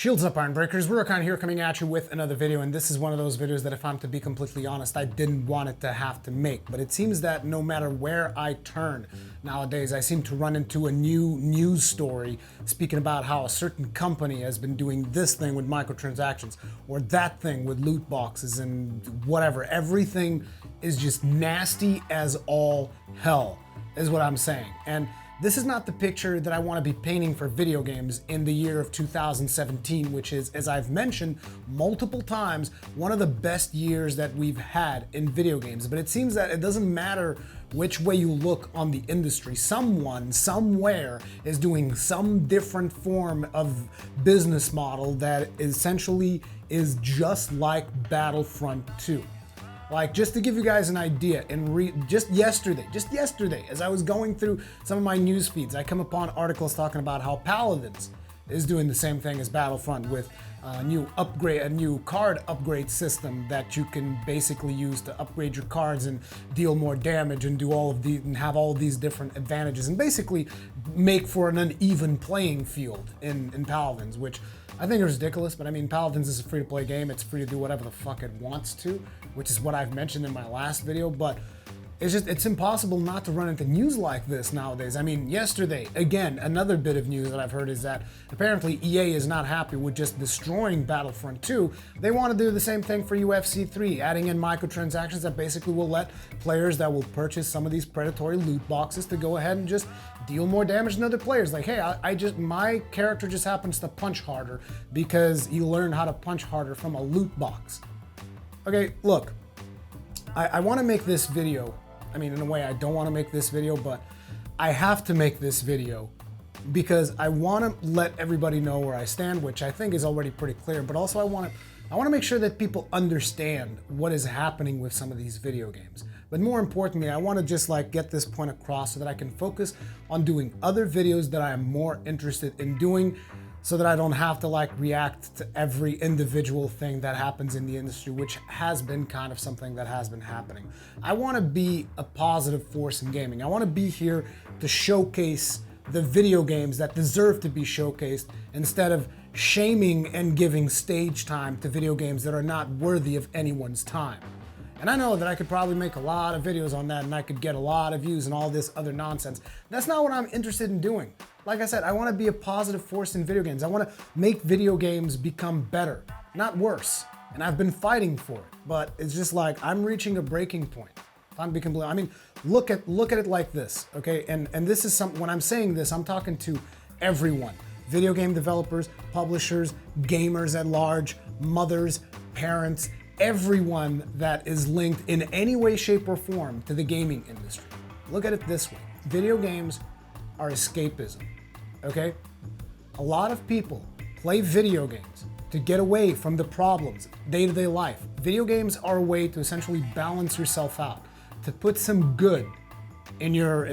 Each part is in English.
Shields up, Iron Breakers. Rurikhan here, coming at you with another video, and this is one of those videos that, if I'm to be completely honest, I didn't want it to have to make. But it seems that no matter where I turn nowadays, I seem to run into a new news story speaking about how a certain company has been doing this thing with microtransactions, or that thing with loot boxes and whatever. Everything is just nasty as all hell, is what I'm saying. And this is not the picture that I want to be painting for video games in the year of 2017, which is, as I've mentioned multiple times, one of the best years that we've had in video games. But it seems that it doesn't matter which way you look on the industry. Someone, somewhere, is doing some different form of business model that essentially is just like Battlefront 2. Like, just to give you guys an idea, just yesterday, as I was going through some of my news feeds, I come upon articles talking about how Paladins is doing the same thing as Battlefront with a new card upgrade system that you can basically use to upgrade your cards and deal more damage and do all of these and have all of these different advantages and basically make for an uneven playing field in Paladins, which I think is ridiculous. But I mean, Paladins is a free-to-play game. It's free to do whatever the fuck it wants to, which is what I've mentioned in my last video. But it's impossible not to run into news like this nowadays. I mean, yesterday, again, another bit of news that I've heard is that apparently EA is not happy with just destroying Battlefront 2. They want to do the same thing for UFC 3, adding in microtransactions that basically will let players that will purchase some of these predatory loot boxes to go ahead and just deal more damage than other players. Like, hey, my character just happens to punch harder because he learned how to punch harder from a loot box. Okay, look, I want to make this video. I mean, in a way, I don't want to make this video, but I have to make this video because I want to let everybody know where I stand, which I think is already pretty clear. But also, I want to make sure that people understand what is happening with some of these video games. But more importantly, I want to just get this point across so that I can focus on doing other videos that I am more interested in doing, so that I don't have to react to every individual thing that happens in the industry, which has been kind of something that has been happening. I want to be a positive force in gaming. I want to be here to showcase the video games that deserve to be showcased, instead of shaming and giving stage time to video games that are not worthy of anyone's time. And I know that I could probably make a lot of videos on that and I could get a lot of views and all this other nonsense. That's not what I'm interested in doing. Like I said, I want to be a positive force in video games. I want to make video games become better, not worse. And I've been fighting for it, but it's just I'm reaching a breaking point. I mean, look at it like this, okay? And this is when I'm saying this, I'm talking to everyone. Video game developers, publishers, gamers at large, mothers, parents, everyone that is linked in any way, shape, or form to the gaming industry. Look at it this way. Video games are escapism, okay? A lot of people play video games to get away from the problems day-to-day life. Video games are a way to essentially balance yourself out, to put some good in your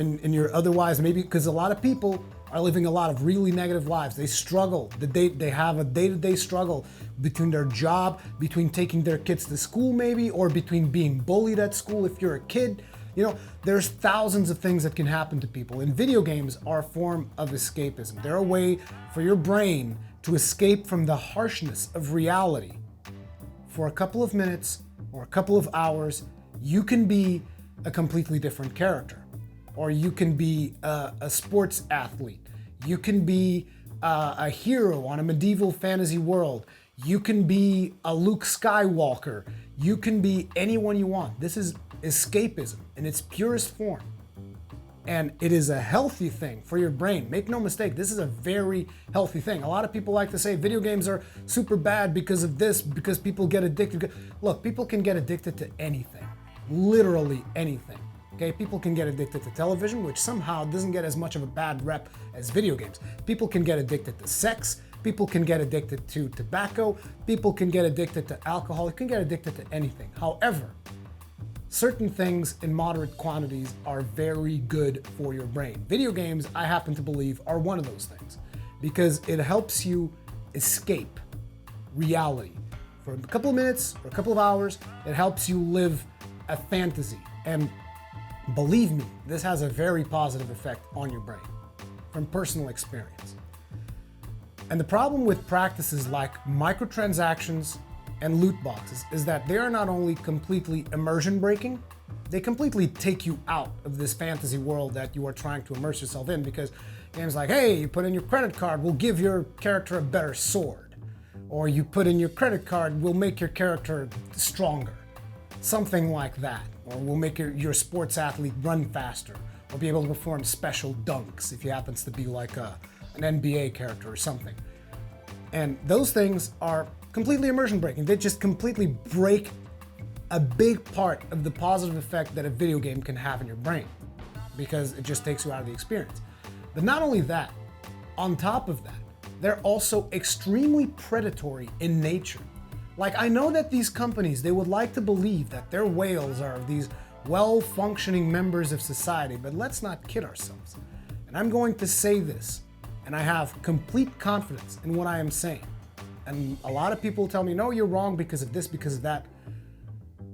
otherwise, maybe, because a lot of people are living a lot of really negative lives. They struggle. They have a day-to-day struggle between their job, between taking their kids to school maybe, or between being bullied at school if you're a kid. You know, there's thousands of things that can happen to people, and video games are a form of escapism. They're a way for your brain to escape from the harshness of reality. For a couple of minutes or a couple of hours, you can be a completely different character. Or you can be a sports athlete. You can be a hero on a medieval fantasy world. You can be a Luke Skywalker. You can be anyone you want. This is escapism in its purest form. And it is a healthy thing for your brain. Make no mistake, this is a very healthy thing. A lot of people like to say video games are super bad because of this, because people get addicted. Look, people can get addicted to anything, literally anything. Okay, people can get addicted to television, which somehow doesn't get as much of a bad rep as video games. People can get addicted to sex. People can get addicted to tobacco. People can get addicted to alcohol. You can get addicted to anything. However, certain things in moderate quantities are very good for your brain. Video games, I happen to believe, are one of those things, because it helps you escape reality. For a couple of minutes or a couple of hours, it helps you live a fantasy. And believe me, this has a very positive effect on your brain from personal experience. And the problem with practices like microtransactions and loot boxes is that they are not only completely immersion breaking, they completely take you out of this fantasy world that you are trying to immerse yourself in, because games like, hey, you put in your credit card, we'll give your character a better sword. Or you put in your credit card, we'll make your character stronger. Something like that. Or we'll make your sports athlete run faster, or be able to perform special dunks if he happens to be like an NBA character or something. And those things are completely immersion breaking. They just completely break a big part of the positive effect that a video game can have in your brain, because it just takes you out of the experience. But not only that, on top of that, they're also extremely predatory in nature. Like, I know that these companies, they would like to believe that their whales are these well-functioning members of society, but let's not kid ourselves. And I'm going to say this, and I have complete confidence in what I am saying. And a lot of people tell me, no, you're wrong because of this, because of that.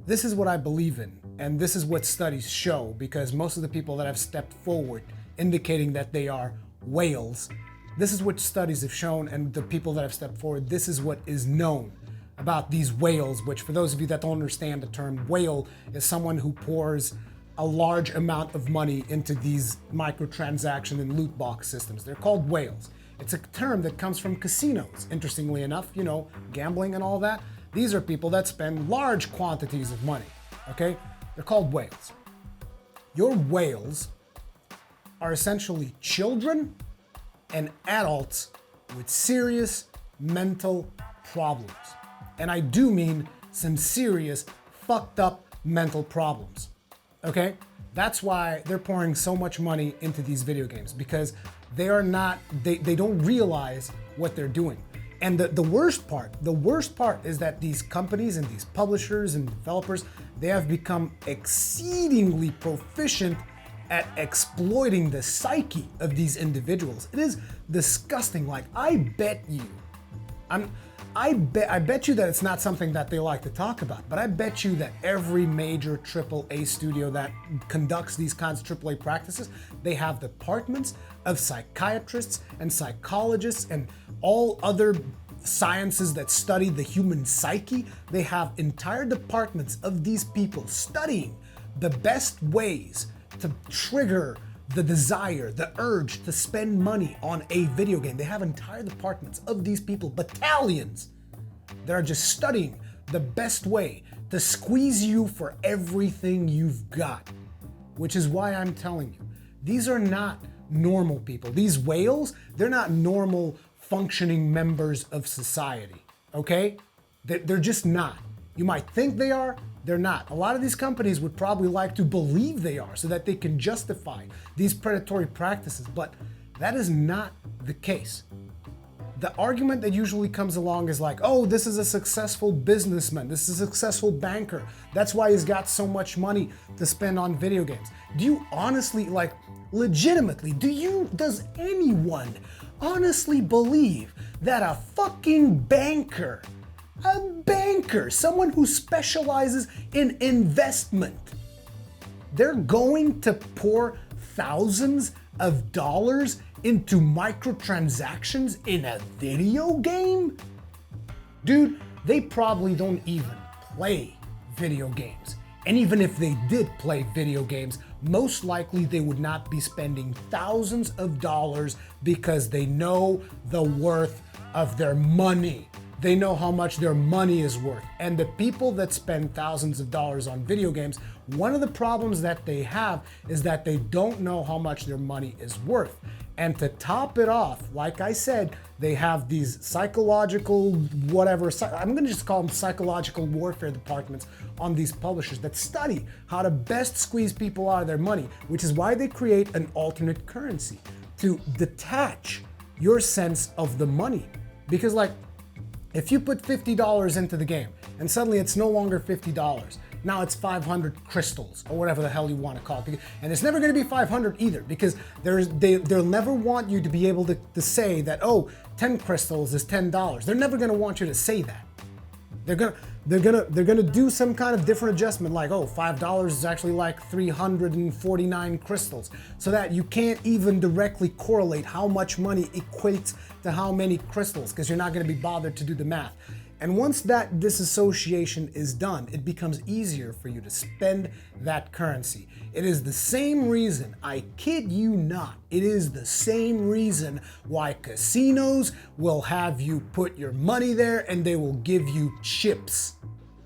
This is what I believe in, and this is what studies show, because most of the people that have stepped forward indicating that they are whales, this is what studies have shown, and the people that have stepped forward, this is what is known about these whales, which, for those of you that don't understand the term, whale is someone who pours a large amount of money into these microtransaction and loot box systems. They're called whales. It's a term that comes from casinos, interestingly enough, you know, gambling and all that. These are people that spend large quantities of money, okay? They're called whales. Your whales are essentially children and adults with serious mental problems. And I do mean some serious fucked up mental problems, okay? That's why they're pouring so much money into these video games, because they don't realize what they're doing. And the worst part is that these companies and these publishers and developers, they have become exceedingly proficient at exploiting the psyche of these individuals. It is disgusting. Like, I bet you that it's not something that they like to talk about, but I bet you that every major AAA studio that conducts these kinds of AAA practices, they have departments of psychiatrists and psychologists and all other sciences that study the human psyche. They have entire departments of these people studying the best ways to trigger the desire, the urge to spend money on a video game. They have entire departments of these people, battalions, that are just studying the best way to squeeze you for everything you've got. Which is why I'm telling you, these are not normal people. These whales, they're not normal functioning members of society, okay? They're just not. You might think they are, they're not. A lot of these companies would probably like to believe they are so that they can justify these predatory practices, but that is not the case. The argument that usually comes along is like, oh, this is a successful businessman, this is a successful banker, that's why he's got so much money to spend on video games. Do you honestly, like, legitimately, does anyone honestly believe that a fucking banker, someone who specializes in investment, they're going to pour thousands of dollars into microtransactions in a video game? Dude, they probably don't even play video games. And even if they did play video games, most likely they would not be spending thousands of dollars, because they know the worth of their money. They know how much their money is worth. And the people that spend thousands of dollars on video games, one of the problems that they have is that they don't know how much their money is worth. And to top it off, like I said, they have these psychological, whatever, I'm gonna just call them psychological warfare departments on these publishers that study how to best squeeze people out of their money, which is why they create an alternate currency to detach your sense of the money. Because, like, if you put $50 into the game and suddenly it's no longer $50, now it's 500 crystals or whatever the hell you want to call it. And it's never going to be 500 either, because they'll never want you to be able to say that, oh, 10 crystals is $10. They're never going to want you to say that. They're gonna do some kind of different adjustment, like, oh, $5 is actually like 349 crystals, so that you can't even directly correlate how much money equates to how many crystals, because you're not gonna be bothered to do the math. And once that disassociation is done, it becomes easier for you to spend that currency. It is the same reason, I kid you not, it is the same reason why casinos will have you put your money there and they will give you chips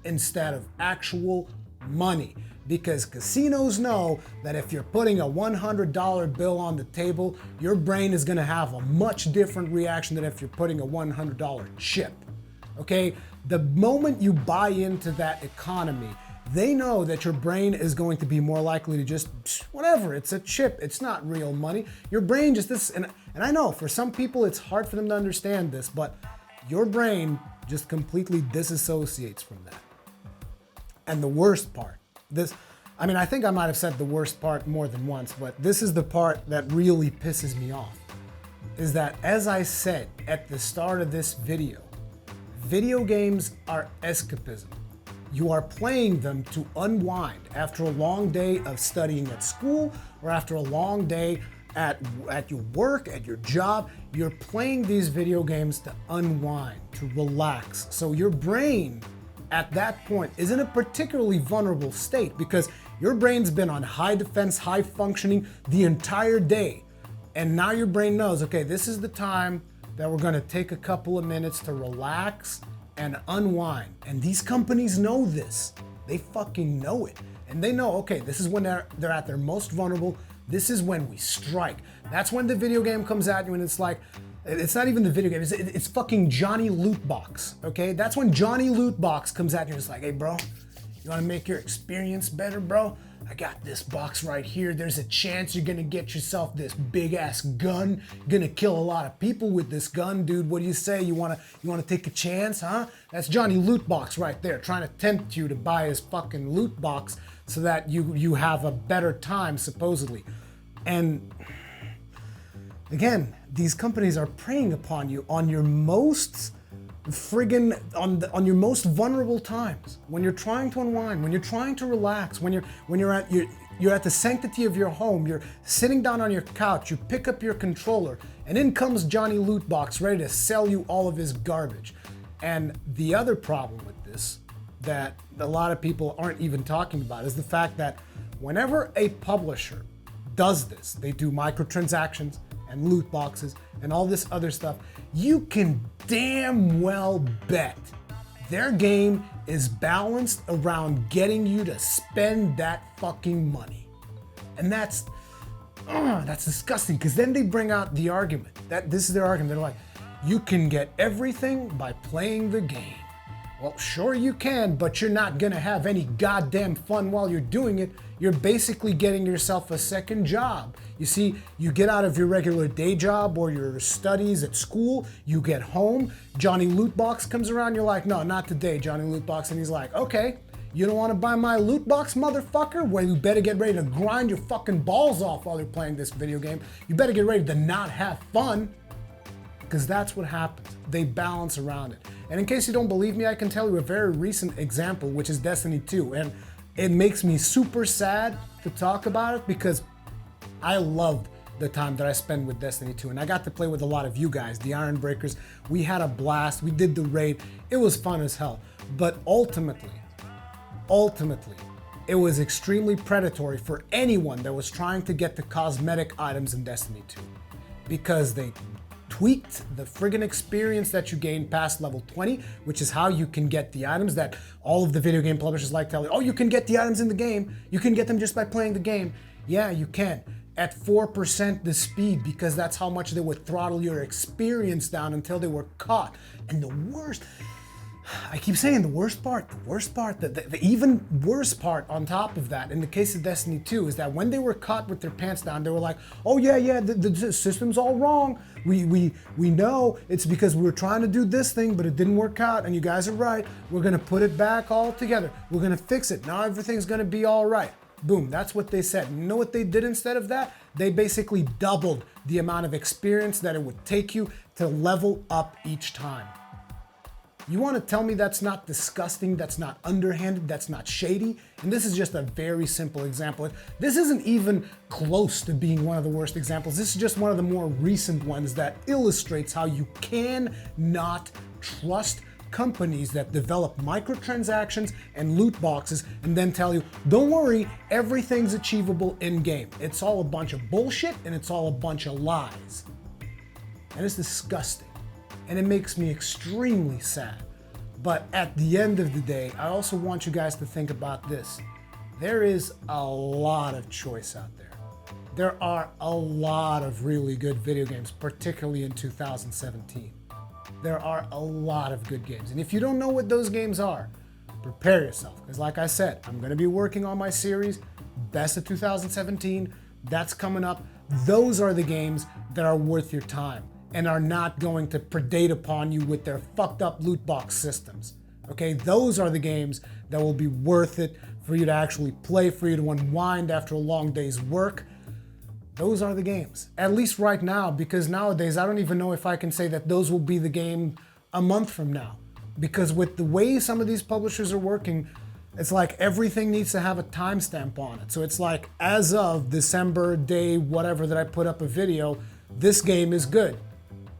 instead of actual money. Because casinos know that if you're putting a $100 bill on the table, your brain is gonna have a much different reaction than if you're putting a $100 chip. Okay, the moment you buy into that economy, they know that your brain is going to be more likely to just, whatever, it's a chip, it's not real money. Your brain just this, and I know for some people it's hard for them to understand this, but your brain just completely disassociates from that. And the worst part, I think I might have said the worst part more than once, but this is the part that really pisses me off, is that, as I said at the start of this video games are escapism. You are playing them to unwind after a long day of studying at school or after a long day at your work, at your job. You're playing these video games to unwind, to relax. So your brain at that point is in a particularly vulnerable state because your brain's been on high defense, high functioning the entire day. And now your brain knows, okay, this is the time that we're gonna take a couple of minutes to relax and unwind. And these companies know this. They fucking know it. And they know, okay, this is when they're at their most vulnerable. This is when we strike. That's when the video game comes at you and it's like, it's not even the video game, it's fucking Johnny Lootbox, okay? That's when Johnny Lootbox comes at you and it's like, hey bro, you wanna make your experience better, bro? I got this box right here. There's a chance you're gonna get yourself this big ass gun. You're gonna kill a lot of people with this gun, dude. What do you say? You wanna take a chance, huh? That's Johnny Lootbox right there, trying to tempt you to buy his fucking loot box so that you have a better time, supposedly. And again, these companies are preying upon you on your most on your most vulnerable times, when you're trying to unwind, when you're trying to relax, when you're at the sanctity of your home, you're sitting down on your couch, you pick up your controller, and in comes Johnny Lootbox ready to sell you all of his garbage. And the other problem with this that a lot of people aren't even talking about is the fact that whenever a publisher does this, they do microtransactions and loot boxes and all this other stuff, you can damn well bet their game is balanced around getting you to spend that fucking money. And that's disgusting, because then they bring out the argument. This is their argument. They're like, you can get everything by playing the game. Well, sure you can, but you're not gonna have any goddamn fun while you're doing it. You're basically getting yourself a second job. You see, you get out of your regular day job or your studies at school, you get home, Johnny Lootbox comes around, you're like, no, not today, Johnny Lootbox. And he's like, okay, you don't wanna buy my loot box, motherfucker? Well, you better get ready to grind your fucking balls off while you're playing this video game. You better get ready to not have fun, because that's what happens. They balance around it. And in case you don't believe me, I can tell you a very recent example, which is Destiny 2. And it makes me super sad to talk about it because I loved the time that I spent with Destiny 2. And I got to play with a lot of you guys, the Iron Breakers. We had a blast. We did the raid. It was fun as hell. But ultimately, it was extremely predatory for anyone that was trying to get the cosmetic items in Destiny 2, because they tweaked the friggin' experience that you gain past level 20, which is how you can get the items that all of the video game publishers like telling you, oh, you can get the items in the game. You can get them just by playing the game. Yeah, you can. At 4% the speed, because that's how much they would throttle your experience down until they were caught. And the worst, I keep saying the worst part, the even worse part on top of that, in the case of Destiny 2, is that when they were caught with their pants down, they were like, oh yeah, the system's all wrong. We know it's because we were trying to do this thing, but it didn't work out, and you guys are right. We're gonna put it back all together. We're gonna fix it. Now everything's gonna be all right. Boom, that's what they said. You know what they did instead of that? They basically doubled the amount of experience that it would take you to level up each time. You want to tell me that's not disgusting, that's not underhanded, that's not shady? And this is just a very simple example. This isn't even close to being one of the worst examples. This is just one of the more recent ones that illustrates how you cannot trust companies that develop microtransactions and loot boxes and then tell you, don't worry, everything's achievable in-game. It's all a bunch of bullshit and it's all a bunch of lies. And it's disgusting. And it makes me extremely sad. But at the end of the day, I also want you guys to think about this. There is a lot of choice out there. There are a lot of really good video games, particularly in 2017. There are a lot of good games. And if you don't know what those games are, prepare yourself. Because like I said, I'm going to be working on my series, Best of 2017. That's coming up. Those are the games that are worth your time and are not going to predate upon you with their fucked up loot box systems. Okay, those are the games that will be worth it for you to actually play, for you to unwind after a long day's work. Those are the games, at least right now, because nowadays I don't even know if I can say that those will be the game a month from now. Because with the way some of these publishers are working, it's like everything needs to have a timestamp on it. So it's like, as of December day, whatever that I put up a video, this game is good.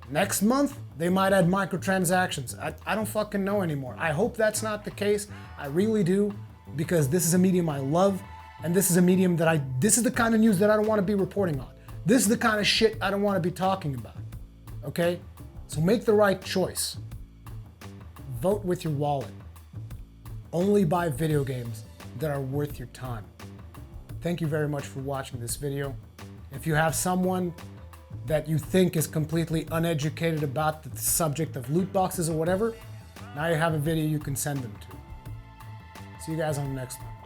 Next month, they might add microtransactions. I don't fucking know anymore. I hope that's not the case. I really do, because this is a medium I love, and this is a medium that this is the kind of news that I don't want to be reporting on. This is the kind of shit I don't want to be talking about, okay? So make the right choice. Vote with your wallet. Only buy video games that are worth your time. Thank you very much for watching this video. If you have someone that you think is completely uneducated about the subject of loot boxes or whatever, now you have a video you can send them to. See you guys on the next one.